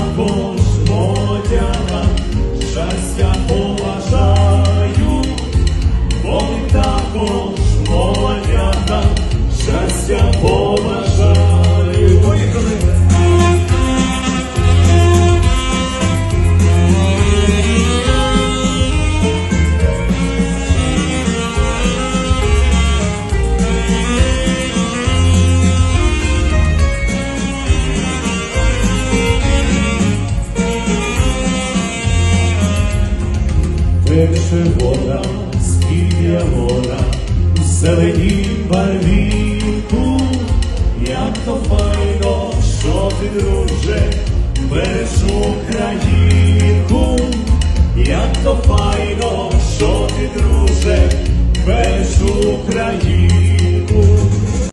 також одягам щастя поважаю, вам також одягам щастя поважаю. Поїхали! Вода, спів'я вода, у зеленім барвінку, як то файно, що ти, друже, береш Українку, як то файно, що ти, друже, береш Українку.